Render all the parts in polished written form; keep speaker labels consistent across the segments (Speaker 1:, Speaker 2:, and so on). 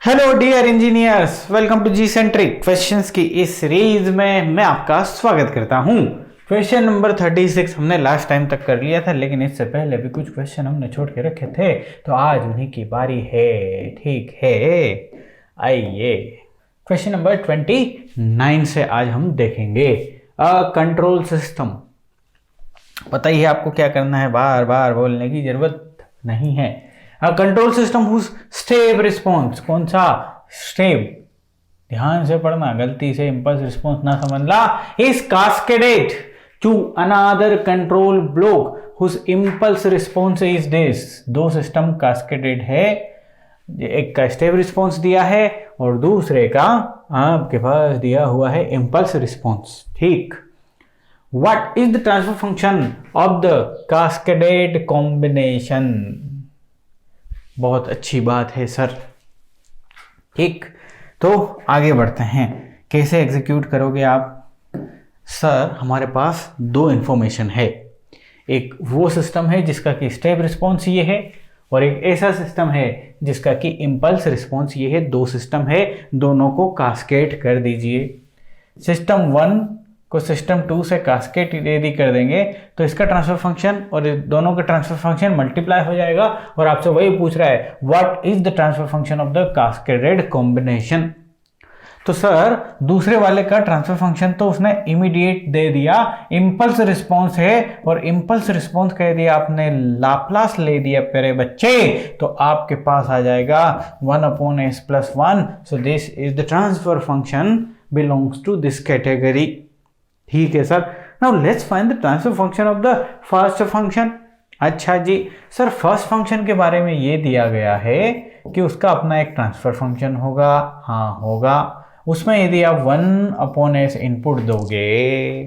Speaker 1: Hello dear engineers, welcome to G centric questions की इस series में मैं आपका स्वागत करता हूं। क्वेश्चन नंबर 36 हमने लास्ट टाइम तक कर लिया था, लेकिन इससे पहले भी कुछ क्वेश्चन हमने छोड़ के रखे थे, तो आज उन्हीं की बारी है। ठीक है, आइए क्वेश्चन नंबर 29 से आज हम देखेंगे कंट्रोल सिस्टम। पता ही है आपको क्या करना है, बार बार बोलने की जरूरत नहीं है। Control system whose step response, कौन सा स्टेप, ध्यान से पढ़ना, गलती से इंपल्स रिस्पॉन्स ना समझना, is cascaded to another control block whose impulse response is this. दो सिस्टम कास्केडेड है, एक का स्टेप रिस्पॉन्स दिया है और दूसरे का आपके पास दिया हुआ है इंपल्स रिस्पॉन्स। ठीक, what is the transfer function of the cascaded combination? बहुत अच्छी बात है सर। ठीक, तो आगे बढ़ते हैं। कैसे एग्जीक्यूट करोगे आप? सर हमारे पास दो इंफॉर्मेशन है, एक वो सिस्टम है जिसका कि स्टेप रिस्पॉन्स ये है, और एक ऐसा सिस्टम है जिसका कि इंपल्स रिस्पॉन्स ये है। दो सिस्टम है, दोनों को कास्केड कर दीजिए। सिस्टम 1 को सिस्टम 2 से कास्केड यदि कर देंगे तो इसका ट्रांसफर फंक्शन और दोनों का ट्रांसफर फंक्शन मल्टीप्लाई हो जाएगा, और आपसे वही पूछ रहा है what is the transfer function of the cascaded combination. तो सर दूसरे वाले का ट्रांसफर फंक्शन तो उसने इमीडिएट दे दिया, इंपल्स रिस्पॉन्स है, और इंपल्स रिस्पॉन्स कह दिया आपने, लाप्लास ले दिया प्यारे बच्चे, तो आपके पास आ जाएगा 1/s+1। So this is the transfer function belongs to this category. ठीक है sir. Now let's find the transfer function of the first function. अच्छा जी सर, फर्स्ट फंक्शन के बारे में ये दिया गया है कि उसका अपना एक ट्रांसफर फंक्शन होगा। हाँ होगा, उसमें यदि आप 1/s इनपुट दोगे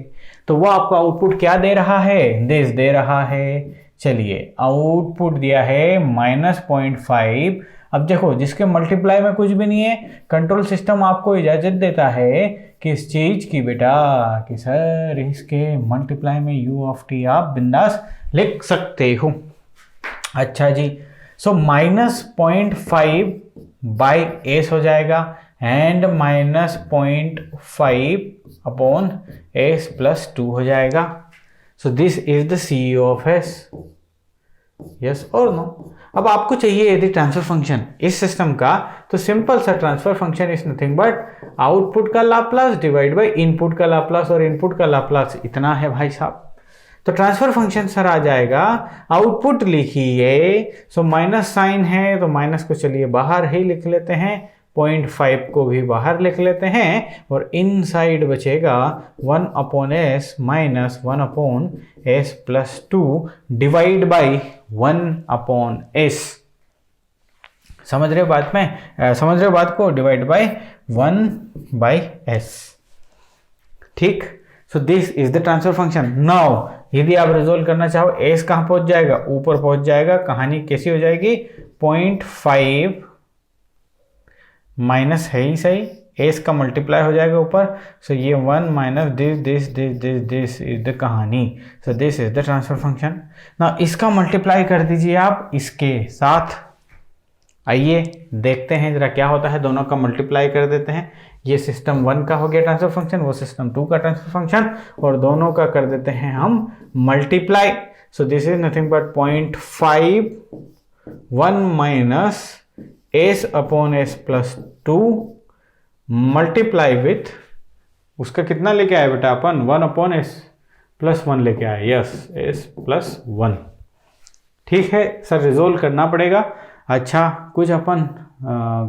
Speaker 1: तो वो आपको आउटपुट क्या दे रहा है? दिस दे रहा है। चलिए, आउटपुट दिया है -0.5। अब देखो, जिसके मल्टीप्लाई में कुछ भी नहीं है, कंट्रोल सिस्टम आपको इजाजत देता है कि इस चीज की बेटा कि सर इसके मल्टीप्लाई में u(t) आप बिंदास लिख सकते हो। अच्छा जी, सो -0.5/s हो जाएगा एंड -0.5/s+2 हो जाएगा। सो this is the CEO of s। Yes और नो? अब आपको चाहिए यदि ट्रांसफर फंक्शन इस सिस्टम का, तो सिंपल सा transfer function is nothing but output का लाप्लास डिवाइड बाय इनपुट का लाप्लास, और इनपुट का लाप्लास इतना है भाई साहब। तो ट्रांसफर फंक्शन सर आ जाएगा, आउटपुट लिखिए, सो माइनस साइन है तो माइनस को चलिए बाहर ही लिख लेते हैं, 0.5 को भी बाहर लिख लेते हैं, और इनसाइड बचेगा 1/s - 1/s+2 divide by 1/s। समझ रहे हो बात में? समझ रहे हो बात को? Divide by 1/s। ठीक, सो this is the transfer function. Now यदि आप रिजोल्व करना चाहो, s कहाँ पहुंच जाएगा? ऊपर पहुंच जाएगा। कहानी कैसी हो जाएगी? 0.5 माइनस है ही सही, s का मल्टीप्लाई हो जाएगा ऊपर, सो ये 1 माइनस दिस इज द कहानी। सो this is the transfer function. ना इसका मल्टीप्लाई कर दीजिए आप इसके साथ। आइए देखते हैं जरा क्या होता है, दोनों का मल्टीप्लाई कर देते हैं। ये सिस्टम 1 का हो गया ट्रांसफर फंक्शन, वो सिस्टम 2 का ट्रांसफर फंक्शन, और दोनों का कर देते हैं हम multiply. So this is nothing but 0.5 1 minus s/s+2 multiply with, उसका कितना लेके आए बेटा अपन? 1/s+1 लेके आए। Yes, s+1। ठीक है सर, रिजोल्व करना पड़ेगा। अच्छा, कुछ अपन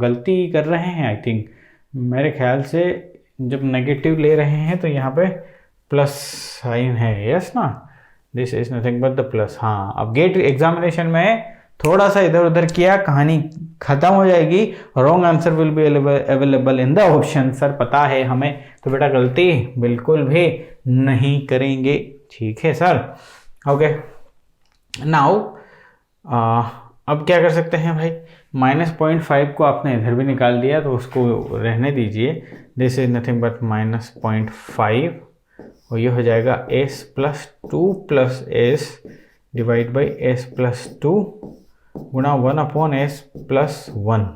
Speaker 1: गलती कर रहे हैं आई थिंक, मेरे ख्याल से जब नेगेटिव ले रहे हैं तो यहाँ पे प्लस साइन है। यस ना, this is nothing but the plus. हाँ, अब गेट एग्जामिनेशन में थोड़ा सा इधर उधर किया, कहानी खत्म हो जाएगी। Wrong answer will be available in the option. Sir पता है हमें, तो बेटा गलती बिल्कुल भी नहीं करेंगे। ठीक है सर, ओके। नाउ अब क्या कर सकते हैं भाई? -0.5 को आपने इधर भी निकाल दिया तो उसको रहने दीजिए। दिस इज नथिंग बट -0.5, और ये हो जाएगा s+2 + s divide by s+2 गुणा 1/s+1।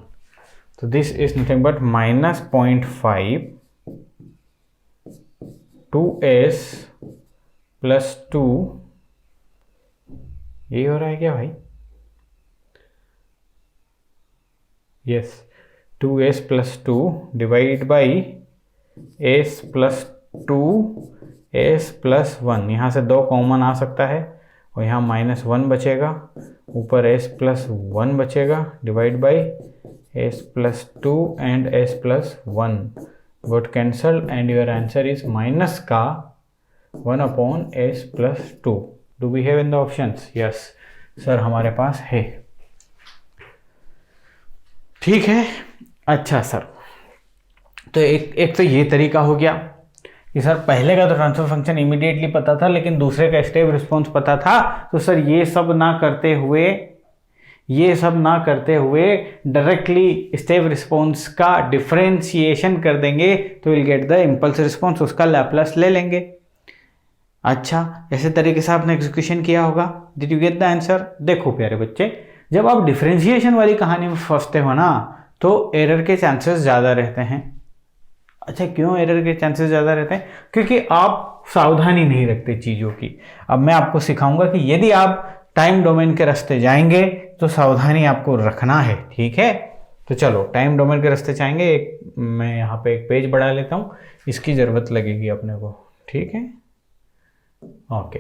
Speaker 1: तो this is nothing but -0.5 2s plus 2, यही हो रहा है क्या भाई? Yes, 2s plus 2 divide by s plus 2 s plus 1, यहाँ से 2 कॉमन आ सकता है और यहाँ -1 बचेगा, ऊपर s प्लस 1 बचेगा divide by s plus 2 and s plus 1 got cancel and your answer is minus का 1 upon s plus 2. Do we have in the options? Yes sir, हमारे पास है. ठीक है. अच्छा सर, तो एक तो ये तरीका हो गया कि सर पहले का तो ट्रांसफर फंक्शन इमीडिएटली पता था लेकिन दूसरे का स्टेप रिस्पॉन्स पता था, तो सर ये सब ना करते हुए डायरेक्टली स्टेप रिस्पॉन्स का डिफरेंशिएशन कर देंगे तो will get the impulse response, उसका लैप्लास ले लेंगे. अच्छा, ऐसे तरीके से आपने एग्जीक्यूशन किया होगा. Did you get the answer? देखो प्यारे बच्चे, जब आप डिफरेंशिएशन वाली कहानी में फंसते हो ना तो एरर के चांसेस ज़्यादा रहते हैं. अच्छा, क्यों एरर के चांसेस ज़्यादा रहते हैं? क्योंकि आप सावधानी नहीं रखते चीज़ों की. अब मैं आपको सिखाऊंगा कि यदि आप टाइम डोमेन के रास्ते जाएंगे तो सावधानी आपको रखना है. ठीक है, तो चलो टाइम डोमेन के रास्ते जाएंगे. मैं यहाँ पे एक पेज बढ़ा लेता हूँ, इसकी ज़रूरत लगेगी अपने को. ठीक है, ओके.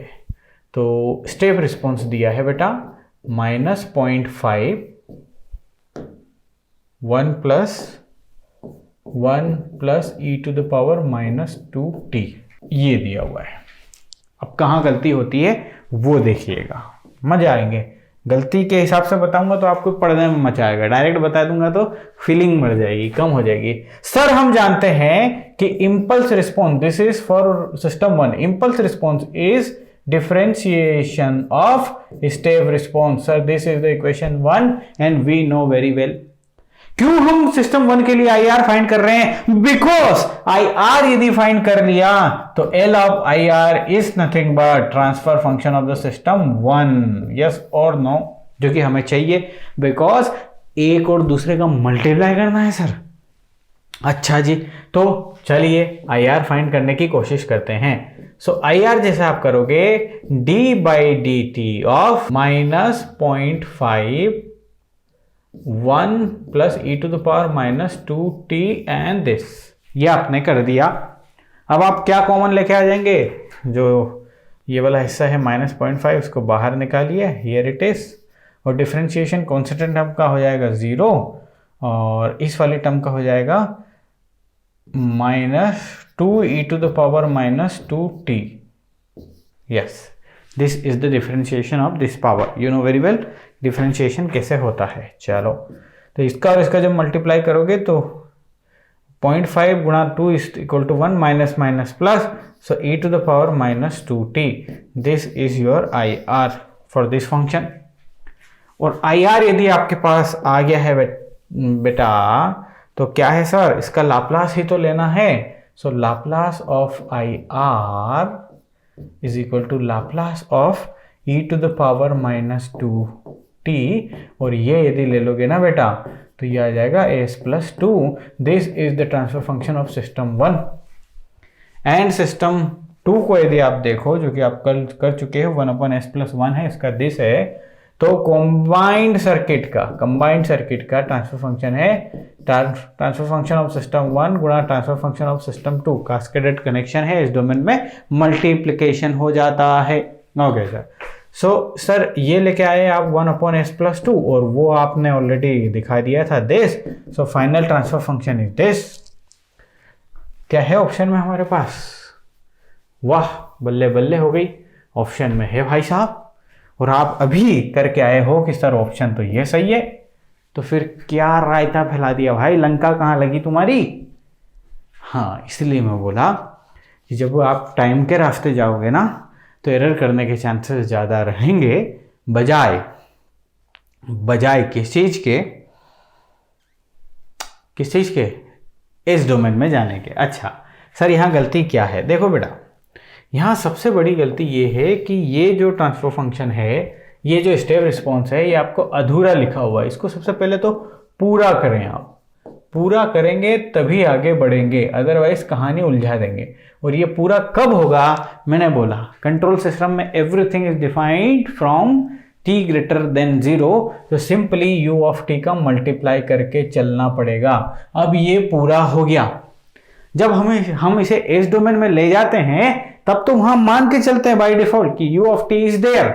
Speaker 1: तो स्टेप रिस्पॉन्स दिया है बेटा -0.5 1 plus e to the power -2t, ये दिया हुआ है. अब कहाँ गलती होती है वो देखिएगा, मजा आएंगे. गलती के हिसाब से बताऊंगा तो आपको पढ़ने में मजा आएगा, डायरेक्ट बता दूंगा तो फीलिंग बढ़ जाएगी, कम हो जाएगी. सर हम जानते हैं कि impulse response, this is for system 1, impulse response is differentiation of step response. Sir, this is the equation 1 and we know very well. क्यों हम सिस्टम 1 के लिए IR फाइंड कर रहे हैं? बिकॉज IR यदि फाइंड कर लिया तो L of IR is nothing but transfer function of the system 1. Yes और नो? जो कि हमें चाहिए, बिकॉज एक और दूसरे का मल्टीप्लाई करना है सर. अच्छा जी, तो चलिए IR फाइंड करने की कोशिश करते हैं. सो IR जैसे आप करोगे d by d t of -0.5 1 plus e to the power -2t and this, ये आपने कर दिया. अब आप क्या कॉमन लेके आ जाएंगे? जो ये वाला हिस्सा है -0.5, उसको बाहर निकालिए, हियर इट इज. और डिफरेंशिएशन कॉन्स्टेंट टर्म का हो जाएगा 0 और इस वाली टर्म का हो जाएगा -2e to the power -2t. Yes, this is the differentiation of this power. You know very well differentiation कैसे होता है. चलो, तो इसका और इसका जब मल्टीप्लाई करोगे तो 0.5 गुणा 2 is equal to 1 minus minus plus, so e to the power -2t. This is your IR for this function. और IR यदि आपके पास आ गया है बेटा तो क्या है सर, इसका लाप्लास ही तो लेना है. So Laplace of IR is equal to Laplace of e to the power -2t. और ये यदि ले लोगे ना बेटा तो ये आ जाएगा s plus 2. This is the transfer function of system 1. And system 2 को यदि आप देखो, जो कि आप कल कर चुके हो, 1/s+1 है, इसका दिस है. तो कंबाइंड सर्किट का ट्रांसफर फंक्शन है ट्रांसफर फंक्शन ऑफ सिस्टम 1 गुणा transfer function of system 2. Cascaded connection है, इस डोमेन में मल्टीप्लिकेशन हो जाता है. Okay sir. सो सर ये लेके आए आप 1/s+2 और वो आपने ऑलरेडी दिखा दिया था this. So final transfer function is this. क्या है ऑप्शन में हमारे पास? वाह, बल्ले बल्ले हो गई, ऑप्शन में है भाई साहब. और आप अभी करके आए हो कि सर ऑप्शन तो ये सही है, तो फिर क्या रायता फैला दिया भाई, लंका कहाँ लगी तुम्हारी? हाँ, इसलिए मैं बोला कि जब आप टाइम के रास्ते जाओगे ना तो एरर करने के चांसेस ज़्यादा रहेंगे, बजाय किस चीज़ के इस डोमेन में जाने के. अच्छा सर, यहाँ गलती क्या है? देखो बेटा, यहाँ सबसे बड़ी गलती ये है कि ये जो ट्रांसफर फंक्शन है, ये जो स्टेप रिस्पॉन्स है, ये आपको अधूरा लिखा हुआ है. इसको सबसे पहले तो पूरा करें आप. पूरा करेंगे तभी आगे बढ़ेंगे, अदरवाइज कहानी उलझा देंगे। और ये पूरा कब होगा, मैंने बोला कंट्रोल सिस्टम में everything is defined from t greater than 0, तो सिंपली u ऑफ t का मल्टीप्लाई करके चलना पड़ेगा। अब ये पूरा हो गया। जब हम इसे एज डोमेन में ले जाते हैं तब तो वहां मान के चलते हैं बाय डिफॉल्ट कि u of t is there,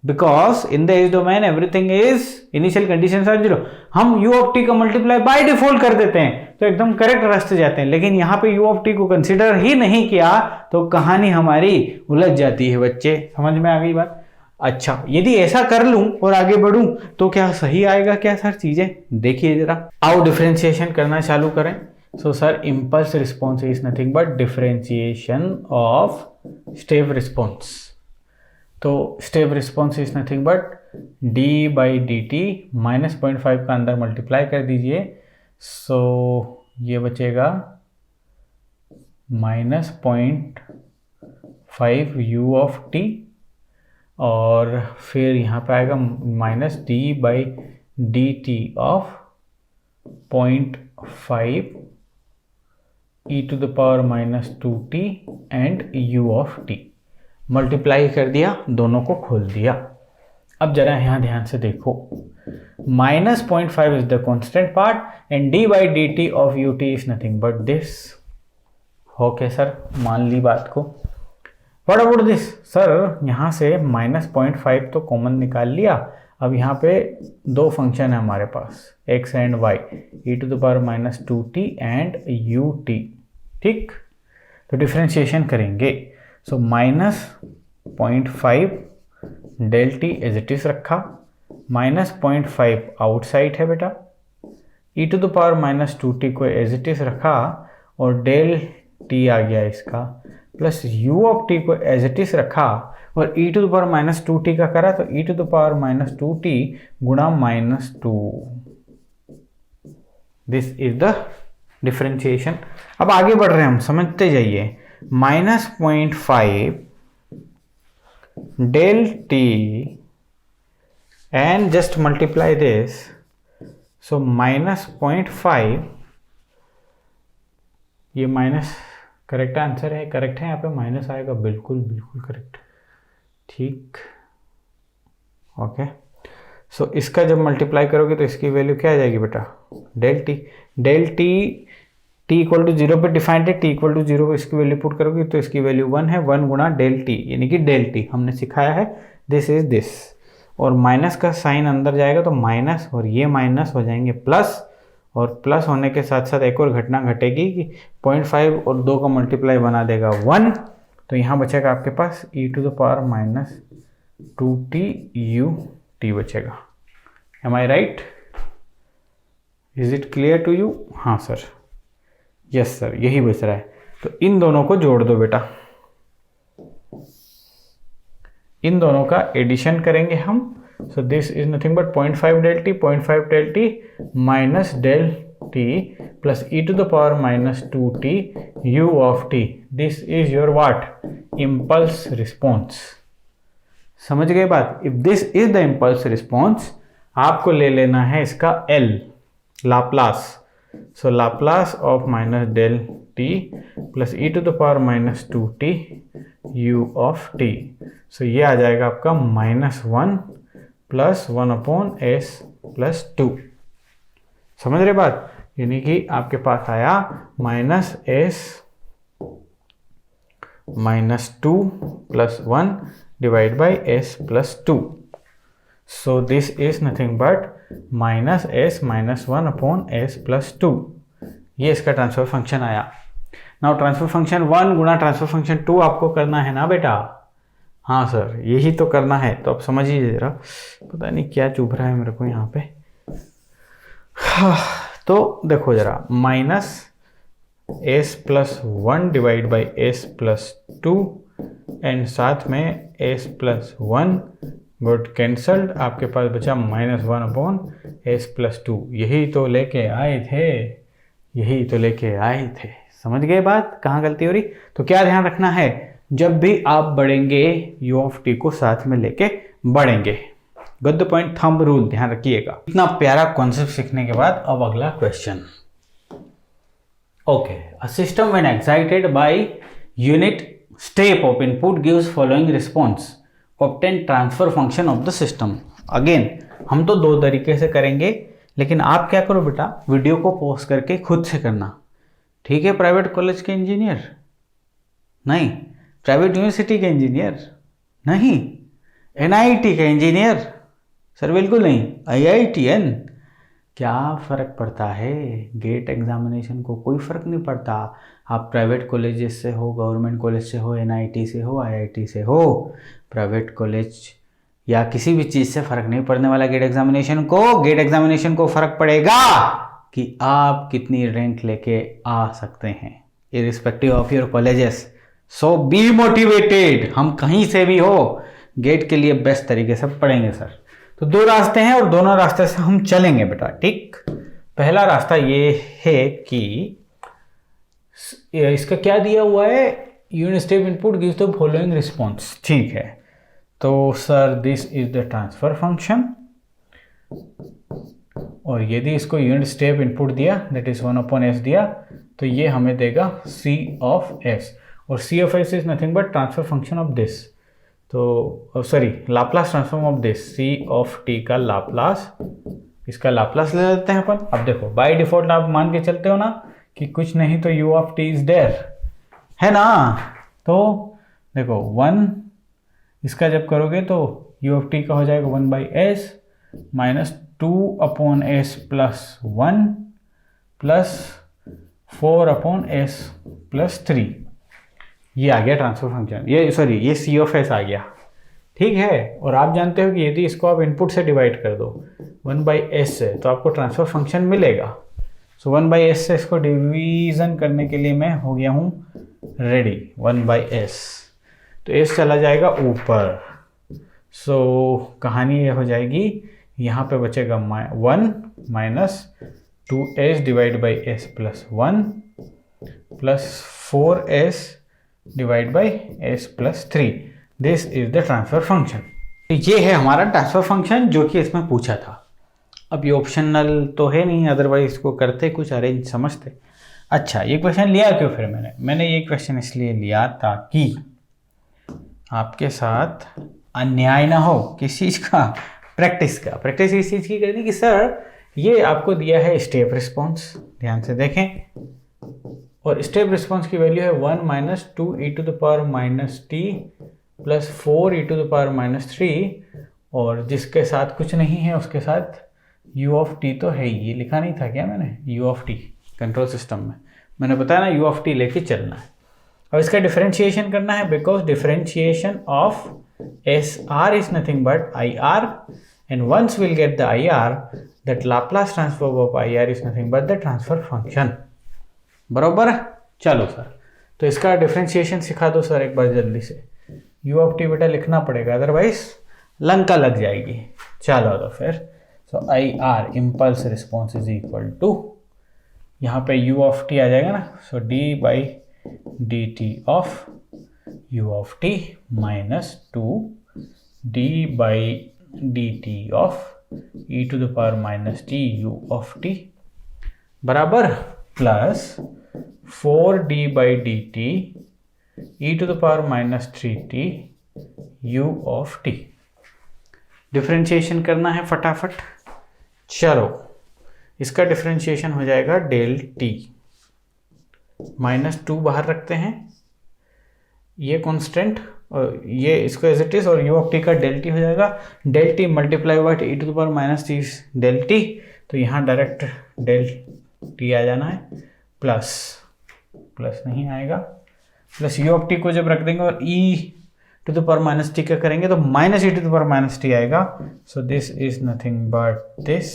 Speaker 1: because in the s domain everything is initial conditions are 0। हम u ऑफ t का मल्टीप्लाई बाय डिफॉल्ट कर देते हैं तो एकदम करेक्ट रास्ते जाते हैं, लेकिन यहाँ पे u ऑफ t को कंसीडर ही नहीं किया तो कहानी हमारी उलझ जाती है। बच्चे समझ में आ गई बात? अच्छा, यदि ऐसा कर लूं और आगे बढ़ूं तो क्या सही आएगा क्या सर चीजें? देखिए जरा, आओ डिफरेंशिएशन करना चालू करें। So sir impulse response is nothing but differentiation of step response. तो step response is nothing but d by d t minus 0.5 का अंदर मल्टीप्लाई कर दीजिए। सो ये बचेगा माइनस 0.5 u ऑफ t, और फिर यहाँ पे आएगा minus d by d t of 0.5 e to the power minus 2t and u of t। Multiply कर दिया, दोनों को खोल दिया। अब जरा यहाँ ध्यान से देखो, minus 0.5 is the constant part and d by d t of u t is nothing but this. Okay sir, मान ली बात को। What about this? सर यहाँ से माइनस 0.5 तो कॉमन निकाल लिया। अब यहाँ पे दो फंक्शन है हमारे पास, x and y, e to the power minus 2t and ut। ठीक, तो डिफ्रेंशिएशन करेंगे। So minus 0.5 del t as it is रखा, माइनस 0.5 आउटसाइड है बेटा, e to the power minus 2t को एज इट इज रखा और डेल टी आ गया इसका, प्लस u ऑफ t को एज इट इज रखा और e to the power minus 2t का करा तो e to the power minus 2t गुणा minus 2। This is the differentiation. अब आगे बढ़ रहे हैं हम, समझते जाइए। Minus 0.5 del t and just multiply this, so minus 0.5, ये माइनस करेक्ट आंसर है, करेक्ट है, यहाँ पे माइनस आएगा, बिल्कुल बिल्कुल करेक्ट। ठीक, ओके। सो इसका जब मल्टीप्लाई करोगे तो इसकी वैल्यू क्या आ जाएगी बेटा? Del t. Del t t equal to 0 पे डिफाइंड है, टी इक्वल टू 0 इसकी वैल्यू पुट करोगे तो इसकी वैल्यू 1 है, 1 गुणा डेल टी, यानी कि डेल टी हमने सिखाया है दिस इज दिस, और माइनस का साइन अंदर जाएगा तो माइनस और ये माइनस हो जाएंगे प्लस, और प्लस होने के साथ साथ एक और घटना घटेगी कि 0.5 और 2 का मल्टीप्लाई बना देगा 1, तो यहाँ बचेगा आपके पास e to the power minus 2t ut बचेगा। Am I right? Is it clear to you? हाँ सर, यस सर, यही बच रहा है। तो इन दोनों को जोड़ दो बेटा, इन दोनों का एडिशन करेंगे हम। So this is nothing but 0.5 del t, 0.5 del t minus del t plus e to the power minus 2t u of t. This is your what? Impulse response. समझ गए बात? If this is the impulse response, आपको ले लेना है इसका L, Laplace. So Laplace of minus del t plus e to the power minus 2t u of t. So ये आ जाएगा आपका -1 प्लस 1 अपॉन एस प्लस 2। समझ रहे बात? यानी कि आपके पास आया minus S minus 2 plus 1 divide by S plus 2। So this is nothing but minus S minus 1 upon S plus 2। ये इसका ट्रांसफर फंक्शन आया। नाउ ट्रांसफर फंक्शन 1 गुणा ट्रांसफर फंक्शन 2 आपको करना है ना बेटा? हाँ सर, यही तो करना है। तो अब समझिए जरा, पता नहीं क्या चुभ रहा है मेरे को यहाँ पे। तो देखो जरा, minus S plus 1 divide by S plus 2 and साथ में एस प्लस 1 गुड कैंसल्ड, आपके पास बचा -1 अपॉन एस प्लस 2। यही तो लेके आए थे, यही तो लेके आए थे। समझ गए बात? कहाँ गलती हो रही? तो क्या ध्यान रखना है, जब भी आप बढ़ेंगे u ऑफ t को साथ में लेके बढ़ेंगे। Got the point? Thumb rule ध्यान रखिएगा। इतना प्यारा कॉन्सेप्ट सीखने के बाद अब अगला question. Okay, a system when excited by unit step of input gives following response. Obtain transfer function of the system. Again, हम तो दो तरीके से करेंगे, लेकिन आप क्या करो बेटा, वीडियो को पॉज करके खुद से करना, ठीक है? प्राइवेट कॉलेज के इंजीनियर नहीं, प्राइवेट यूनिवर्सिटी के इंजीनियर नहीं, एनआईटी के इंजीनियर सर बिल्कुल नहीं, आईआईटीएन। क्या फ़र्क पड़ता है? गेट एग्जामिनेशन को कोई फ़र्क नहीं पड़ता। आप प्राइवेट कॉलेजेस से हो, गवर्नमेंट कॉलेज से हो, एनआईटी से हो, आईआईटी से हो, प्राइवेट कॉलेज या किसी भी चीज़ से फ़र्क नहीं पड़ने वाला गेट एग्जामिनेशन को। गेट एग्जामिनेशन को फ़र्क पड़ेगा कि आप कितनी रैंक लेके आ सकते हैं, irrespective of your colleges. So be motivated. हम कहीं से भी हो, गेट के लिए बेस्ट तरीके से पढ़ेंगे सर। तो दो रास्ते हैं और दोनों रास्ते से हम चलेंगे बेटा, ठीक? पहला रास्ता ये है कि इसका क्या दिया हुआ है, unit step input gives the following response, ठीक है? तो sir this is the transfer function, और यदि इसको यूनिट स्टेप इनपुट दिया दैट इज 1/s दिया, तो ये हमें देगा c ऑफ s, और c of s is nothing but transfer function of this. तो sorry, Laplace transform of this, c of t का लाप्लास, इसका लाप्लास ले लेते हैं अपन। अब देखो बाय डिफॉल्ट आप मान के चलते हो ना कि कुछ नहीं तो u of t is there, है ना? तो देखो 1, इसका जब करोगे तो u ऑफ t का हो जाएगा 1/s minus 2/s plus 1 plus 4/s plus 3। ये आ गया ट्रांसफर फंक्शन, ये सॉरी ये c ऑफ s आ गया, ठीक है? और आप जानते हो कि यदि इसको आप इनपुट से डिवाइड कर दो 1/s से तो आपको ट्रांसफर फंक्शन मिलेगा। सो 1/s से इसको डिवीजन करने के लिए मैं हो गया हूँ रेडी। 1/s तो s चला जाएगा ऊपर। सो कहानी ये हो जाएगी, यहाँ पे बचेगा 1 minus 2s divide by s plus 1 plus 4s divide by s plus 3। This is the transfer function. ये है हमारा ट्रांसफर फंक्शन जो कि इसमें पूछा था। अब ये ऑप्शनल तो है नहीं, अदरवाइज इसको करते कुछ अरेंज समझते। अच्छा, ये क्वेश्चन लिया क्यों फिर मैंने ये क्वेश्चन इसलिए लिया ताकि आपके साथ अन्याय ना हो किस चीज़ का, प्रैक्टिस का। प्रैक्टिस इस चीज़ की करनी कि सर ये आपको दिया है स्टेप रिस्पॉन्स, ध्यान से देखें, और स्टेप रिस्पॉन्स की वैल्यू है 1 माइनस 2e⁻⁻t प्लस 4e⁻�3, और जिसके साथ कुछ नहीं है उसके साथ u ऑफ t तो है ही। ये लिखा नहीं था क्या मैंने, u of t control system में मैंने बताया ना u ऑफ t लेके चलना है। अब इसका डिफरेंशिएशन करना है, because differentiation of SR is nothing but IR, and once we'll get the IR, that Laplace transform of IR is nothing but the transfer function। बरोबर? चलो सर, तो इसका डिफरेंशिएशन सिखा दो सर एक बार जल्दी से। u ऑफ t बेटा लिखना पड़ेगा, अदरवाइज लंका लग जाएगी। चलो तो फिर so IR impulse response is equal to, यहाँ पे u ऑफ t आ जाएगा ना, so d/dt of u of t minus 2d/dt of e⁻⁻t u of t बराबर plus 4d/dt e⁻⁻3t u of t। Differentiation करना है फटाफट। चलो, इसका डिफरेंशिएशन हो जाएगा डेल t, माइनस 2 बाहर रखते हैं, ये कांस्टेंट और ये इसको एज इट इज, और u ऑफ t का डेल t हो जाएगा del t multiply by e⁻⁻t del t, तो यहाँ डायरेक्ट डेल t आ जाना है, प्लस नहीं आएगा, प्लस u ऑफ t को जब रख देंगे और e⁻⁻t का करेंगे तो माइनस e⁻⁻t आएगा। सो this is nothing but this.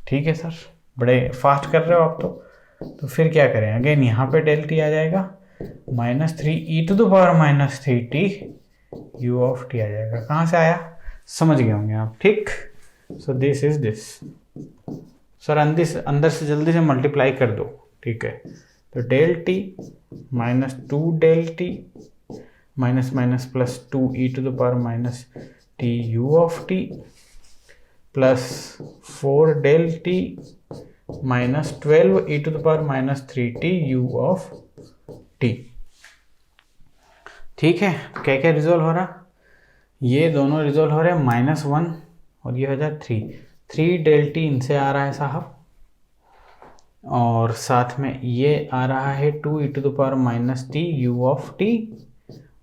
Speaker 1: ठीक है सर, बड़े फास्ट कर रहे हो आप तो फिर क्या करें, अगेन यहाँ पे डेल t आ जाएगा, minus 3e⁻⁻3t u of t आ जाएगा। कहाँ से आया समझ गए होंगे आप, ठीक? सो दिस इज दिस। सर अंदर से जल्दी से मल्टीप्लाई कर दो, ठीक है? तो del t minus 2 del t minus minus plus 2e⁻⁻t u of t plus 4 del t -12 e to the power -3t u of t। ठीक है, क्या क्या रिजोल्व हो रहा, ये दोनों रिजोल्व हो रहे हैं, -1 और ये हो जाए 3 del t इनसे आ रहा है साहब, और साथ में ये आ रहा है 2 e to the power -t u of t,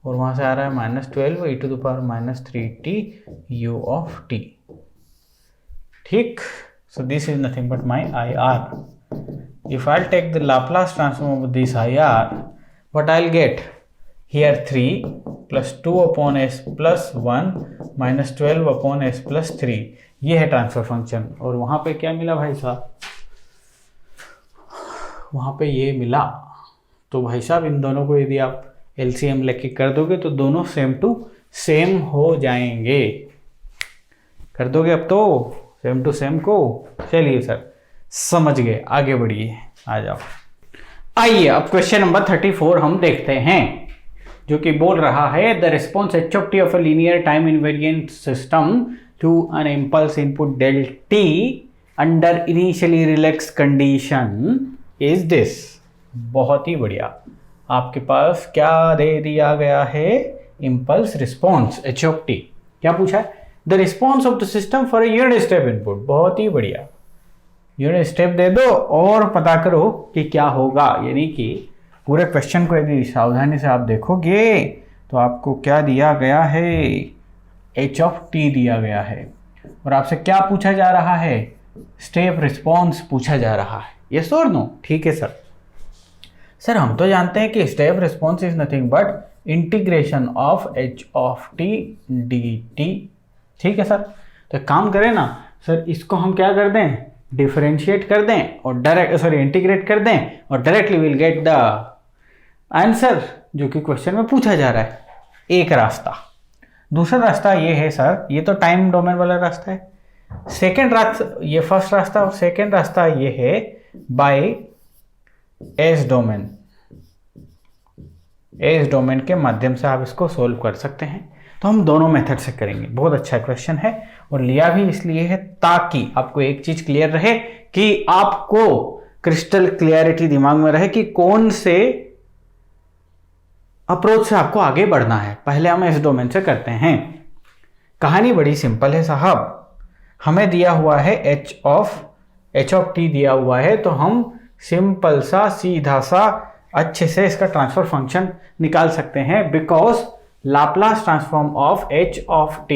Speaker 1: और वहाँ से आ रहा है -12 e to the power -3t u of t। ठीक, so this is nothing but my IR. If I'll take the Laplace transform of this IR, what I'll get here 3 plus 2 upon s plus 1 minus 12 upon s plus 3, ये है transfer function. और वहाँ पे क्या मिला भाई साहब, वहाँ पे ये मिला। तो भाई साहब इन दोनों को यदि आप LCM लेके कर दोगे तो दोनों सेम टू सेम हो जाएंगे। कर दोगे अब तो सेम टू सेम को। चलिए सर समझ गए, आगे बढ़िए, आ जाओ। आइए अब क्वेश्चन नंबर 34 हम देखते हैं, जो कि बोल रहा है the response h of t of a linear time invariant system to an impulse input del t under initially relax condition is this. बहुत ही बढ़िया, आपके पास क्या दे दिया गया है, impulse response h of t। क्या पूछा है, the response of the system for a unit step input. बहुत ही बढ़िया, यूनिट स्टेप दे दो और पता करो कि क्या होगा। यानी कि पूरे क्वेश्चन को यदि सावधानी से आप देखोगे तो आपको क्या दिया गया है, h of t दिया गया है, और आपसे क्या पूछा जा रहा है, स्टेप रिस्पॉन्स पूछा जा रहा है। यस और नो? ठीक है सर हम तो जानते हैं कि step response is nothing but integration of h of t dt। ठीक है सर, तो काम करें ना सर, इसको हम क्या कर दें, डिफरेंशिएट कर दें और इंटीग्रेट कर दें, और directly will get the answer जो कि क्वेश्चन में पूछा जा रहा है। एक रास्ता। दूसरा रास्ता ये है सर, ये तो टाइम डोमेन वाला रास्ता है। सेकेंड रास्ता, ये फर्स्ट रास्ता, और सेकेंड रास्ता ये है by S domain. S domain के माध्यम से आप इसको सोल्व कर सकते हैं। तो हम दोनों मेथड से करेंगे। बहुत अच्छा क्वेश्चन है, और लिया भी इसलिए है ताकि आपको एक चीज क्लियर रहे, कि आपको क्रिस्टल क्लियरिटी दिमाग में रहे कि कौन से अप्रोच से आपको आगे बढ़ना है। पहले हम इस डोमेन से करते हैं। कहानी बड़ी सिंपल है साहब, हमें दिया हुआ है h of t दिया हुआ है, तो हम सिंपल सा सीधा सा अच्छे से इसका ट्रांसफर फंक्शन निकाल सकते हैं, because Laplace transform of h of t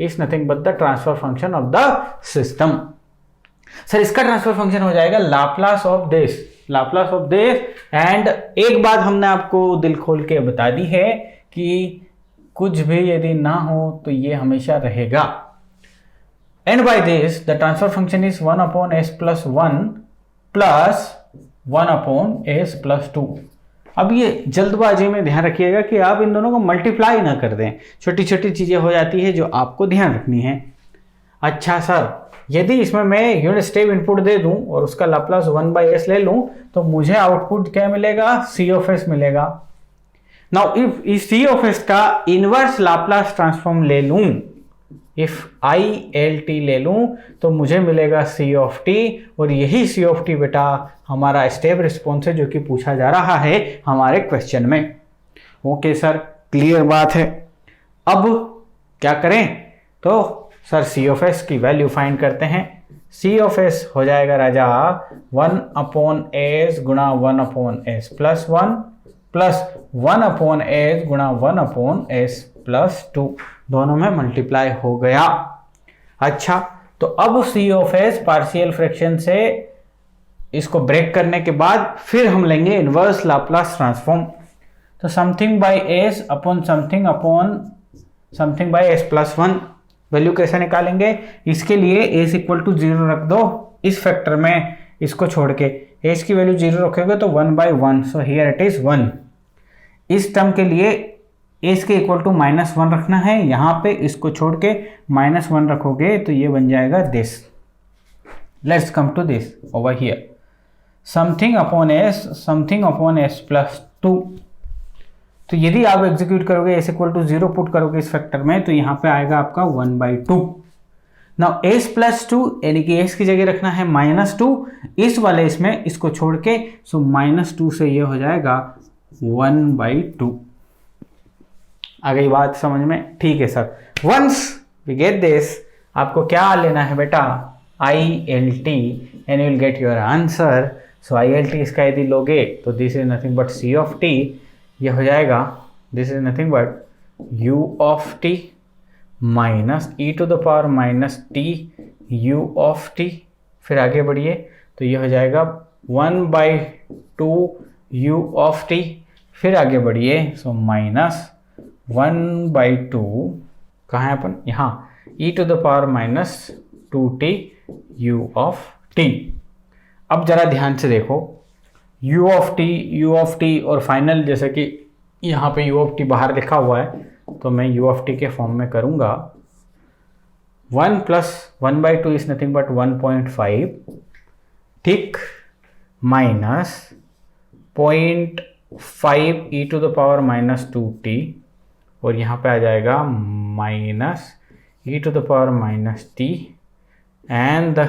Speaker 1: is nothing but the transfer function of the system. Sir इसका ट्रांसफर फंक्शन हो जाएगा लाप्लास ऑफ दिस, एंड एक बात हमने आपको दिल खोल के बता दी है कि कुछ भी यदि ना हो तो ये हमेशा रहेगा। And by this the transfer function is 1 upon s plus 1 plus 1 upon s plus 2। अब ये जल्दबाजी में ध्यान रखिएगा कि आप इन दोनों को मल्टीप्लाई ना कर दें, छोटी छोटी चीजें हो जाती है जो आपको ध्यान रखनी है। अच्छा सर, यदि इसमें मैं यूनिट स्टेप इनपुट दे दूं और उसका लाप्लास 1/s ले लूं तो मुझे आउटपुट क्या मिलेगा, c of s मिलेगा। नाउ इफ इस c of s का इनवर्स लाप्लास ट्रांसफॉर्म ले लूं, इफ ILT ले लूं तो मुझे मिलेगा c of t, और यही c of t बेटा हमारा स्टेप रिस्पॉन्स है जो कि पूछा जा रहा है हमारे क्वेश्चन में। ओके सर, क्लियर बात है। अब क्या करें, तो सर c of s की वैल्यू फाइंड करते हैं। c of s हो जाएगा राजा 1 upon s गुणा 1 upon s plus 1 plus 1 upon s गुणा 1 upon s plus 2, दोनों में मल्टीप्लाई हो गया। अच्छा, तो अब c of s partial fraction से इसको ब्रेक करने के बाद फिर हम लेंगे इनवर्स लाप्लास ट्रांसफॉर्म। तो something bye s upon something bye s plus 1। Value कैसे निकालेंगे, इसके लिए s इक्वल टू 0 रख दो, इस फैक्टर में इसको छोड़ के s की वैल्यू 0 रखोगे तो 1/1, सो हियर इट इज 1। इस टर्म के लिए s के इक्वल टू -1 रखना है, यहाँ पे इसको छोड़ के -1 रखोगे तो ये बन जाएगा this. Let's come to this over here, something upon s plus 2। तो यदि आप एग्जीक्यूट करोगे s इक्वल टू 0 पुट करोगे इस फैक्टर में, तो यहाँ पे आएगा आपका 1/2। नाउ एस प्लस टू यानी कि एस की जगह रखना है -2, इस वाले इसमें इसको छोड़ के, सो -2 से ये हो जाएगा 1/2। आ गई बात समझ में? ठीक है sir. Once we get this, आपको क्या लेना है बेटा? ILT and you will get your answer. So ILT इसका यदि लोगे तो this is nothing but C of t, ये हो जाएगा this is nothing but U of t minus e⁻t U of t। फिर आगे बढ़िए तो ये हो जाएगा 1/2 U ऑफ t। फिर आगे बढ़िए सो -1/2, कहाँ है अपन? यहाँ e⁻²t U ऑफ t। अब जरा ध्यान से देखो, U ऑफ t और फाइनल, जैसे कि यहाँ पे U ऑफ t बाहर लिखा हुआ है, तो मैं U ऑफ t के फॉर्म में करूँगा 1 + 1/2 इज नथिंग बट 1.5, ठीक, माइनस 0.5 e⁻²t, और यहाँ पे आ जाएगा -e⁻t and the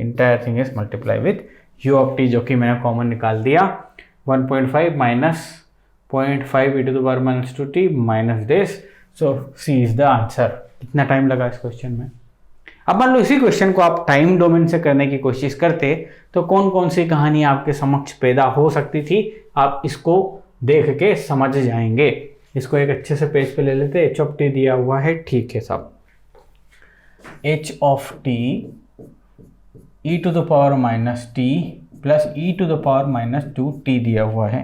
Speaker 1: entire thing is multiply with U of t, जो कि मैंने कॉमन निकाल दिया। 1.5 minus 0.5 e⁻²t minus this, so C is the answer. कितना टाइम लगा इस क्वेश्चन में? अब मान लो इसी क्वेश्चन को आप टाइम डोमेन से करने की कोशिश करते तो कौन कौन सी कहानी आपके समक्ष पैदा हो सकती थी, आप इसको देख के समझ जाएंगे। इसको एक अच्छे से पेज पे ले लेते। h ऑफ t दिया हुआ है, ठीक है साहब, h of t e⁻t plus e⁻²t दिया हुआ है,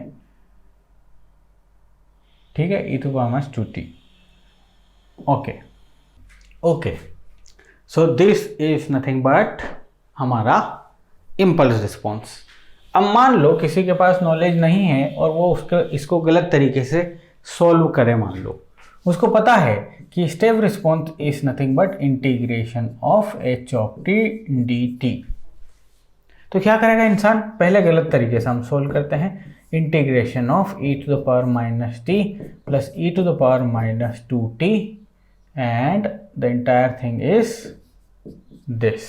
Speaker 1: ठीक है, e⁻²t। Okay, so this is nothing but हमारा इम्पल्स रिस्पॉन्स। अब मान लो किसी के पास नॉलेज नहीं है और वो इसको गलत तरीके से सॉल्व करे। मान लो उसको पता है कि step response is nothing but integration of h of t dt, तो क्या करेगा इंसान? पहले गलत तरीके से हम सोल्व करते हैं। Integration of e⁻t plus e⁻²t and the entire thing is this.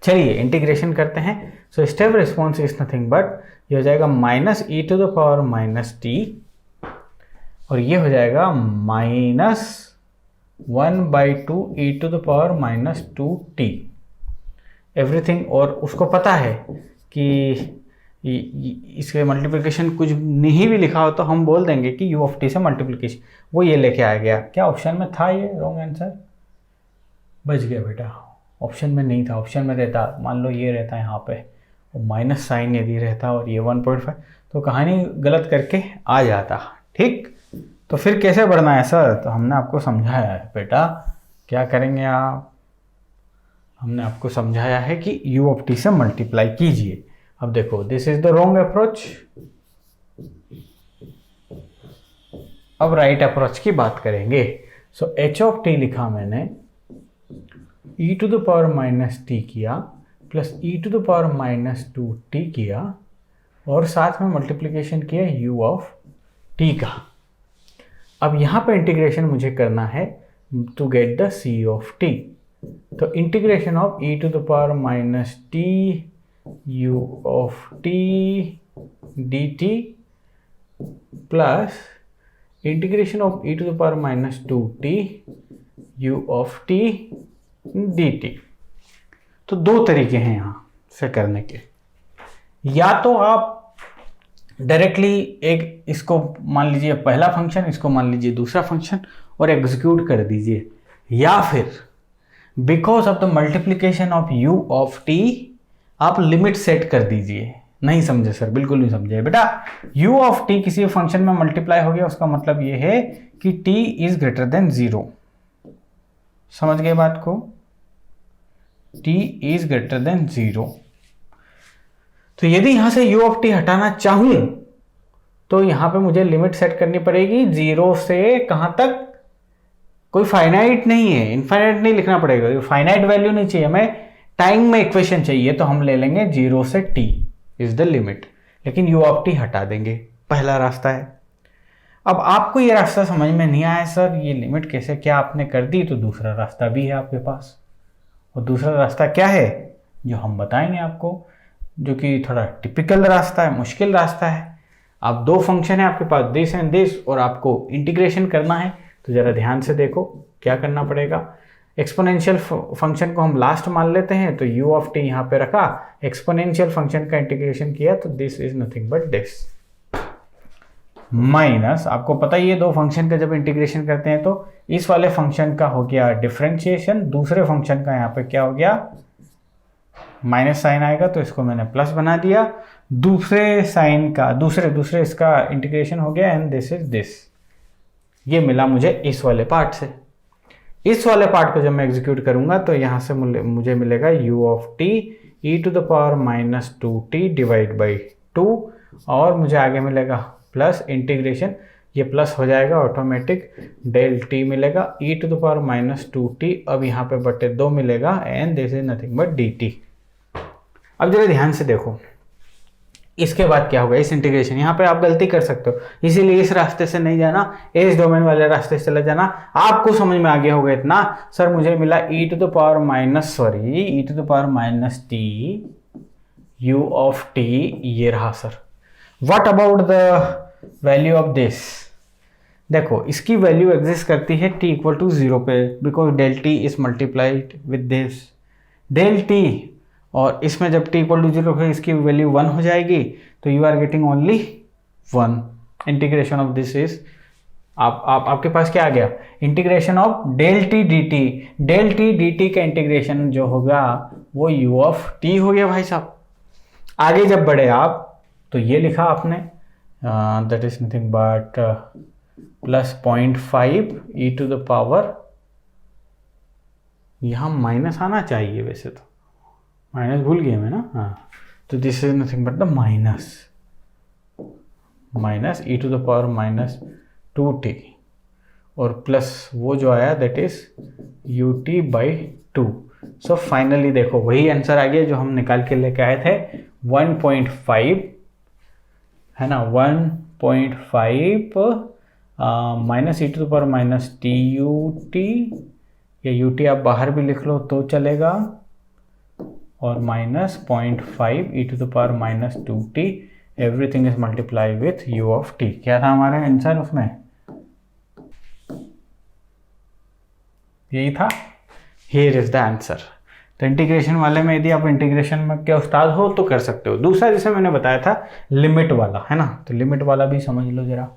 Speaker 1: चलिए इंटीग्रेशन करते हैं। सो step response is nothing but ये हो जाएगा -e⁻t और ये हो जाएगा -1/2 e⁻²t एवरीथिंग। और उसको पता है कि इसके मल्टीप्लिकेशन कुछ नहीं भी लिखा हो तो हम बोल देंगे कि U ऑफ t से मल्टीप्लिकेशन, वो ये लेके आ गया। क्या ऑप्शन में था ये? रॉन्ग आंसर, बच गया बेटा। ऑप्शन में नहीं था, ऑप्शन में रहता, मान लो ये रहता यहाँ पे, वो माइनस साइन यदि रहता और ये 1.5, तो कहानी गलत करके आ जाता, ठीक। तो फिर कैसे बढ़ना है सर? तो हमने आपको समझाया है बेटा, क्या करेंगे आप? हमने आपको समझाया है कि U ऑफ t से मल्टीप्लाई कीजिए। अब देखो, this is the wrong approach. अब राइट अप्रोच की बात करेंगे। सो h ऑफ t लिखा मैंने, e⁻t किया प्लस e⁻²t किया और साथ में मल्टीप्लिकेशन किया U ऑफ t का। अब यहाँ पे इंटीग्रेशन मुझे करना है to get the C of t। तो integration of e⁻t U of t dt plus integration of e⁻²t U of t dt। तो दो तरीके हैं यहाँ से करने के। या तो आप डायरेक्टली एक इसको मान लीजिए पहला फंक्शन, इसको मान लीजिए दूसरा फंक्शन और एग्जीक्यूट कर दीजिए, या फिर because of the multiplication of U of t आप लिमिट सेट कर दीजिए। नहीं समझे सर? बिल्कुल नहीं समझे बेटा। U ऑफ t किसी फंक्शन में मल्टीप्लाई हो गया, उसका मतलब ये है कि t इज ग्रेटर देन 0। समझ गए बात को? t is greater than 0। तो यदि यहां से U ऑफ t हटाना चाहूं तो यहां पे मुझे लिमिट सेट करनी पड़ेगी 0 से कहां तक? कोई फाइनाइट नहीं है, इनफाइनाइट नहीं लिखना पड़ेगा, फाइनाइट वैल्यू नहीं चाहिए हमें, टाइम में इक्वेशन चाहिए। तो हम ले लेंगे 0 से t इज द लिमिट, लेकिन U ऑफ t हटा देंगे। पहला रास्ता है। अब आपको ये रास्ता समझ में नहीं आया सर, ये लिमिट कैसे क्या आपने कर दी, तो दूसरा रास्ता भी है आपके पास। और दूसरा रास्ता क्या है जो हम बताएंगे आपको, जो कि थोड़ा टिपिकल रास्ता है, मुश्किल रास्ता है। आप दो फंक्शन है आपके पास, दिस एंड दिस, और आपको इंटीग्रेशन करना है। तो ज़रा ध्यान से देखो क्या करना पड़ेगा। एक्सपोनेंशियल फंक्शन को हम लास्ट मान लेते हैं, तो u ऑफ टी यहाँ पे रखा, एक्सपोनेंशियल फंक्शन का इंटीग्रेशन किया, तो this is nothing but this minus, आपको पता ही है दो फंक्शन का जब इंटीग्रेशन करते हैं तो इस वाले फंक्शन का हो गया डिफरेंशिएशन, दूसरे फंक्शन का यहाँ पे क्या हो गया माइनस साइन आएगा, तो इसको मैंने प्लस बना दिया। दूसरे साइन का दूसरे इसका इंटीग्रेशन हो गया एंड दिस इज दिस। ये मिला मुझे इस वाले पार्ट से। इस वाले पार्ट को जब मैं एग्जीक्यूट करूंगा तो यहां से मुझे मिलेगा u of t e to the power minus 2t divide by 2, और मुझे आगे मिलेगा प्लस इंटीग्रेशन, ये प्लस हो जाएगा ऑटोमेटिक, डेल टी मिलेगा e to the power minus 2t, अब यहाँ पे बटे 2 मिलेगा and this is nothing but dt। अब जरा ध्यान से देखो इसके बाद क्या होगा, इस इंटीग्रेशन, यहाँ पे आप गलती कर सकते हो, इसीलिए इस रास्ते से नहीं जाना, इस डोमेन वाले रास्ते से चले जाना। आपको समझ में आ गया होगा इतना, सर मुझे मिला e to the power minus t u of t, ये रहा sir. What about the value of this, देखो इसकी वैल्यू एग्जिस्ट करती है t इक्वल टू 0 पे, because del t is multiplied with this del t, और इसमें जब t इक्वल टू 0 है इसकी वैल्यू 1 हो जाएगी, तो you are getting only 1। Integration of this is आपके पास क्या आ गया, integration of del t d t का इंटीग्रेशन जो होगा वो u ऑफ टी हो गया भाई साहब। आगे जब बढ़े आप तो ये लिखा आपने that is nothing but plus 0.5 e to the power, यहाँ माइनस आना चाहिए वैसे तो, माइनस भूल गया मैं ना, हाँ, तो this is nothing but the minus e to the power minus 2t, और प्लस वो जो आया that is ut by 2। So finally देखो वही आंसर आ गया जो हम निकाल के लेके आए थे, 1.5 है ना, 1.5 minus e to the power minus tut, या ut आप बाहर भी लिख लो तो चलेगा, और minus 0.5 e to the power minus 2t, everything is multiply with u of t। क्या था हमारा आंसर उसमें, यही था, हियर इज द आंसर। तो इंटीग्रेशन वाले में यदि आप इंटीग्रेशन में के उस्ताद हो तो कर सकते हो। दूसरा जैसे मैंने बताया था लिमिट वाला, है ना, तो लिमिट वाला भी समझ लो जरा,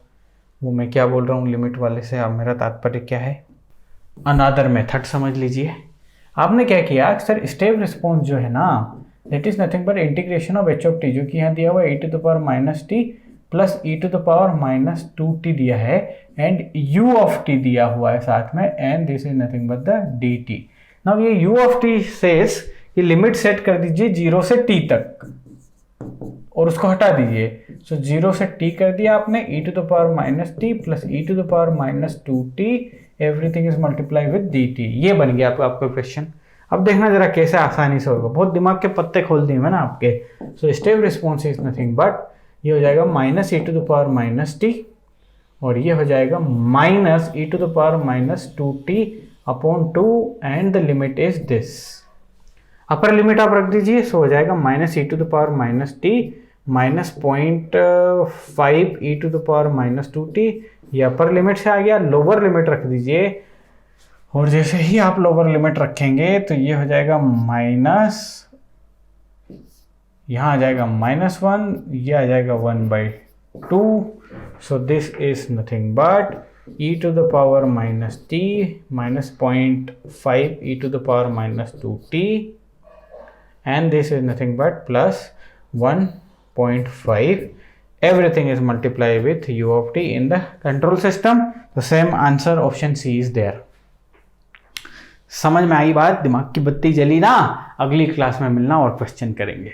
Speaker 1: वो मैं क्या बोल रहा हूँ लिमिट वाले से, अब मेरा तात्पर्य क्या है, अनदर मेथड समझ लीजिए। आपने क्या किया, अक्सर स्टेप रिस्पॉन्स जो है ना that is nothing but integration of h of t, जो कि यहाँ दिया हुआ है e to the power minus t plus e to the power minus 2t दिया है, एंड u ऑफ t दिया हुआ है साथ में, and this is nothing but the dt। Now ये u ऑफ t सेज कि लिमिट सेट कर दीजिए 0 से t तक और उसको हटा दीजिए, सो 0 से t कर दिया आपने, e to the power minus t plus e to the power minus 2t, everything is multiply with dt। ये बन गया आपका क्वेश्चन। अब देखना जरा कैसे आसानी से होगा, बहुत दिमाग के पत्ते खोल दिए मैंने आपके। So step response is nothing but ये हो जाएगा minus e to the power minus t, और ये हो जाएगा minus e to the power minus 2t upon 2, and the limit is this. Upper limit आप रख दीजिए, सो हो जाएगा minus e to the power minus t minus 0.5 e to the power minus 2t, ये अपर लिमिट से आ गया। Lower limit रख दीजिए, और जैसे ही आप लोअर लिमिट रखेंगे तो ये हो जाएगा माइनस, यहाँ आ जाएगा -1, ये आ जाएगा 1/2। So this is nothing but e to the power minus t minus 0.5 e to the power minus 2t, and this is nothing but plus 1.5. Everything is multiplied with u of t in the control system. The same answer option C is there. समझ में आई बात, दिमाग की बत्ती जली ना। अगली class में मिलना और क्वेश्चन करेंगे।